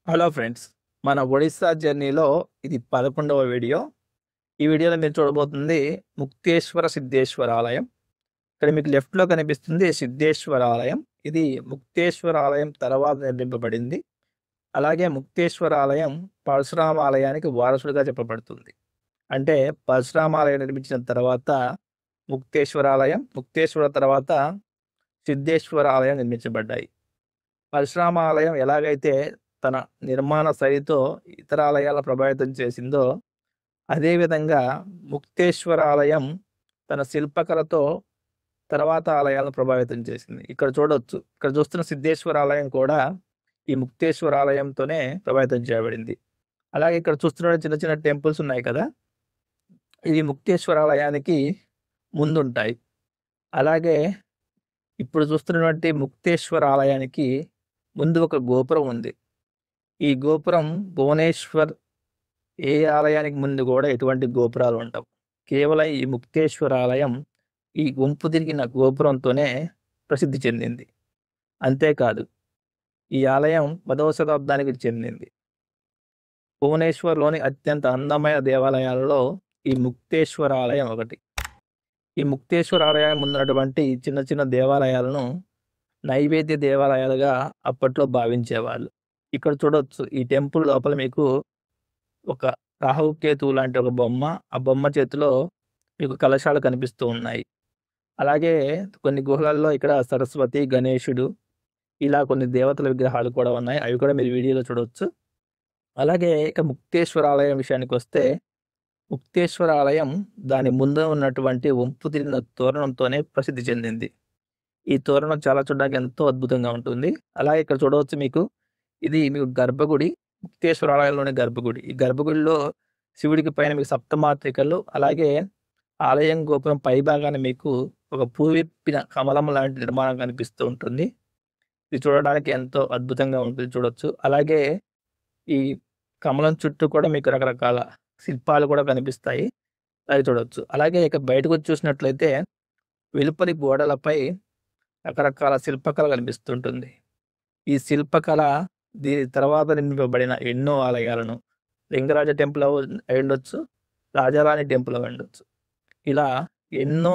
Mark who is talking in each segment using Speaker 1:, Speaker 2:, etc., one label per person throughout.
Speaker 1: Hello friends. మన ఒడిస్సా జర్నీలో ఇది 11వ వీడియో. ఈ వీడియోలో మీరు చూడబోతుంది ముక్తేశ్వర సిద్ధేశ్వర ఆలయం. ఇక్కడ మీకు లెఫ్ట్‌లో కనిపిస్తుంది సిద్ధేశ్వర ఆలయం. ఇది ముక్తేశ్వర ఆలయం తర్వాత నిర్మింపబడింది. అలాగే ముక్తేశ్వర ఆలయం పరశురామ ఆలయానికి వారసుడిగా చెప్పబడుతుంది. అంటే పరశురామ ఆలయం నిర్మించిన తర్వాత ముక్తేశ్వర ఆలయం, ముక్తేశ్వర తర్వాత సిద్ధేశ్వర ఆలయం నిర్మించబడ్డాయి. పరశురామ ఆలయం ఎలాగైతే తన నిర్మాణ శైలితో ఇతర ఆలయాలను ప్రభావితం చేసిందో, అదే విధంగా ముక్తేశ్వర ఆలయం తన శిల్పకళతో తర్వాత ఆలయాలను ప్రభావితం చేసింది. ఇక్కడ చూడొచ్చు. ఇక్కడ చూస్తున్న సిద్ధేశ్వర ఆలయం కూడా ఈ ముక్తేశ్వర ఆలయంతోనే ప్రభావితం చేయబడింది. అలాగే ఇక్కడ చూస్తున్న చిన్న చిన్న టెంపుల్స్ ఉన్నాయి కదా! ఇవి ముక్తేశ్వర ఆలయానికి ముందుంటాయి. అలాగే ఇప్పుడు చూస్తున్నటువంటి ముక్తేశ్వర ఆలయానికి ముందు ఒక గోపురం ఉంది. ఈ గోపురం భువనేశ్వర్ ఏ ఆలయానికి ముందు కూడా ఎటువంటి గోపురాలు ఉండవు. కేవలం ఈ ముక్తేశ్వర ఆలయం ఈ వంపు తిరిగిన గోపురంతోనే ప్రసిద్ధి చెందింది. అంతేకాదు, ఈ ఆలయం 10వ శతాబ్దానికి చెందింది. భువనేశ్వర్‌లోని అత్యంత అందమైన దేవాలయాలలో ఈ ముక్తేశ్వర ఆలయం ఒకటి. ఈ ముక్తేశ్వర ఆలయం ముందున్నటువంటి చిన్న చిన్న దేవాలయాలను నైవేద్య దేవాలయాలుగా అప్పట్లో భావించేవాళ్ళు. ఇక్కడ చూడొచ్చు. ఈ టెంపుల్ లోపల మీకు ఒక రాహుకేతువు లాంటి ఒక బొమ్మ, ఆ బొమ్మ చేతిలో మీకు కలశాలు కనిపిస్తూ ఉన్నాయి. అలాగే కొన్ని గుహలలో ఇక్కడ సరస్వతి, గణేశుడు ఇలా కొన్ని దేవతల విగ్రహాలు కూడా ఉన్నాయి. అవి కూడా మీరు వీడియోలో చూడొచ్చు. అలాగే ఇక ముక్తేశ్వర ఆలయం విషయానికొస్తే, ముక్తేశ్వర ఆలయం దాని ముందు ఉన్నటువంటి వంపు తిరిగిన తోరణంతోనే ప్రసిద్ధి చెందింది. ఈ తోరణం చాలా చూడడానికి ఎంతో అద్భుతంగా ఉంటుంది. అలాగే ఇక్కడ చూడవచ్చు మీకు. ఇది మీకు గర్భగుడి. ముక్తేశ్వర ఆలయంలోని గర్భగుడి. ఈ గర్భగుడిలో శివుడికి పైన మీకు సప్తమాతృకలు, అలాగే ఆలయం గోపురం పైభాగాన మీకు ఒక పువ్విప్పిన కమలం లాంటి నిర్మాణం కనిపిస్తూ ఉంటుంది. ఇది చూడడానికి ఎంతో అద్భుతంగా ఉంటుంది, చూడొచ్చు. అలాగే ఈ కమలం చుట్టూ కూడా మీకు రకరకాల శిల్పాలు కూడా కనిపిస్తాయి. అవి చూడొచ్చు. అలాగే ఇక బయటకొచ్చి చూసినట్లయితే వెలుపలి గోడలపై రకరకాల శిల్పకళ కనిపిస్తుంటుంది. ఈ శిల్పకళ దీని తర్వాత నిర్మింపబడిన ఎన్నో ఆలయాలను, లింగరాజ టెంపుల్ అయ్యుండొచ్చు, రాజారాణి టెంపుల్ అయ్యుండొచ్చు. ఇలా ఎన్నో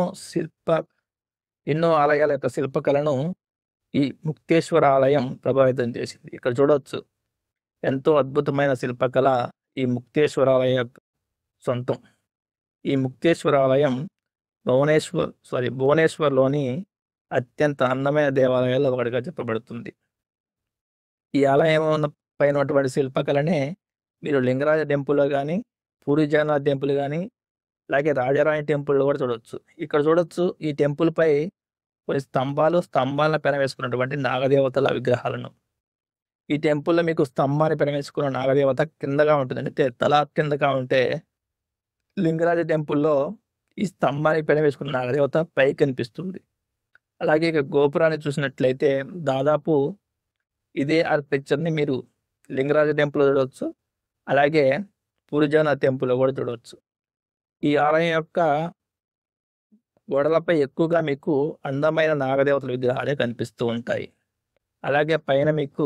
Speaker 1: ఎన్నో ఆలయాల యొక్క శిల్పకళను ఈ ముక్తేశ్వర ఆలయం ప్రభావితం చేసింది. ఇక్కడ చూడొచ్చు. ఎంతో అద్భుతమైన శిల్పకళ ఈ ముక్తేశ్వర ఆలయం యొక్క సొంతం. ఈ ముక్తేశ్వర ఆలయం భువనేశ్వర్‌లోని అత్యంత అందమైన దేవాలయాల్లో ఒకటిగా చెప్పబడుతుంది. ఈ ఆలయం పైన ఉన్నటువంటి శిల్పకళనే మీరు లింగరాజ టెంపుల్‌లో గాని, పూరి జగన్నాథ్ టెంపుల్ గాని, అలాగే రాజారాణి టెంపుల్‌లో కూడా చూడొచ్చు. ఇక్కడ చూడొచ్చు. ఈ టెంపుల్‌పై కొన్ని స్తంభాలను పెనవేసుకున్నటువంటి నాగదేవతల విగ్రహాలను. ఈ టెంపుల్‌లో మీకు స్తంభాన్ని పెనవేసుకున్న నాగదేవత కిందగా ఉంటుంది. అంటే తల కిందగా ఉంటే, లింగరాజ టెంపుల్‌లో ఈ స్తంభాన్ని పెనవేసుకున్న నాగదేవత పైకి కనిపిస్తుంది. అలాగే ఇక గోపురాన్ని చూసినట్లయితే దాదాపు ఇదే పిక్చర్‌ని మీరు లింగరాజ టెంపుల్‌లో చూడొచ్చు. అలాగే పూరి జగన్నాథ్ టెంపుల్‌లో కూడా చూడొచ్చు. ఈ ఆలయం యొక్క గోడలపై ఎక్కువగా మీకు అందమైన నాగదేవతల విగ్రహాలే కనిపిస్తూ ఉంటాయి. అలాగే పైన మీకు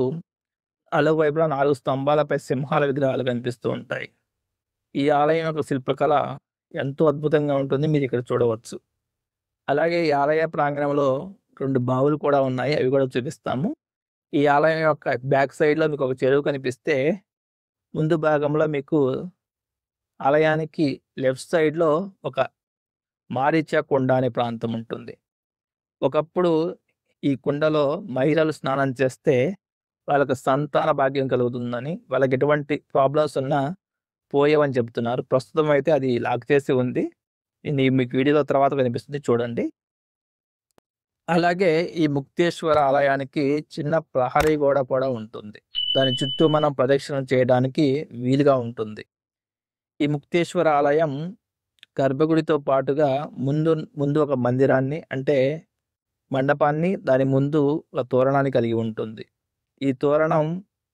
Speaker 1: అలువైపులా 4 స్తంభాలపై సింహాల విగ్రహాలు కనిపిస్తూ ఉంటాయి. ఈ ఆలయం యొక్క శిల్పకళ ఎంతో అద్భుతంగా ఉంటుంది. మీరిక్కడ చూడవచ్చు. అలాగే ఈ ఆలయ ప్రాంగణంలో 2 బావులు కూడా ఉన్నాయి. అవి కూడా చూపిస్తాము. ఈ ఆలయం యొక్క బ్యాక్ సైడ్‌లో మీకు ఒక చెరువు కనిపిస్తే, ముందు భాగంలో మీకు ఆలయానికి లెఫ్ట్ సైడ్‌లో ఒక మారీచ కుండ అనే ప్రాంతం ఉంటుంది. ఒకప్పుడు ఈ కుండలో మహిళలు స్నానం చేస్తే వాళ్ళకి సంతాన భాగ్యం కలుగుతుందని, వాళ్ళకి ఎటువంటి ప్రాబ్లమ్స్ ఉన్నా పోయేవని చెప్తున్నారు. ప్రస్తుతం అయితే అది లాక్ చేసి ఉంది. ఇది మీకు వీడియోలో తర్వాత కనిపిస్తుంది, చూడండి. అలాగే ఈ ముక్తేశ్వర ఆలయానికి చిన్న ప్రహరీ గోడ కూడా ఉంటుంది. దాని చుట్టూ మనం ప్రదక్షిణ చేయడానికి వీలుగా ఉంటుంది. ఈ ముక్తేశ్వర ఆలయం గర్భగుడితో పాటుగా ముందు ఒక మందిరాన్ని, అంటే మండపాన్ని, దాని ముందు ఒక తోరణాన్ని కలిగి ఉంటుంది. ఈ తోరణం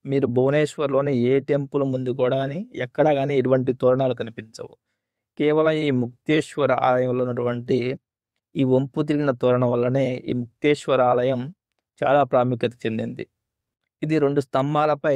Speaker 1: మీరు భువనేశ్వర్‌లోని ఏ టెంపుల్ ముందు కూడా ఎక్కడా గాని ఎటువంటి తోరణాలు కనిపించవు. కేవలం ఈ ముక్తేశ్వర ఆలయంలో ఉన్నటువంటి ఈ వంపు తిరిగిన తోరణం వల్లనే ఈ ముక్తేశ్వర ఆలయం చాలా ప్రాముఖ్యత చెందింది. ఇది 2 స్తంభాలపై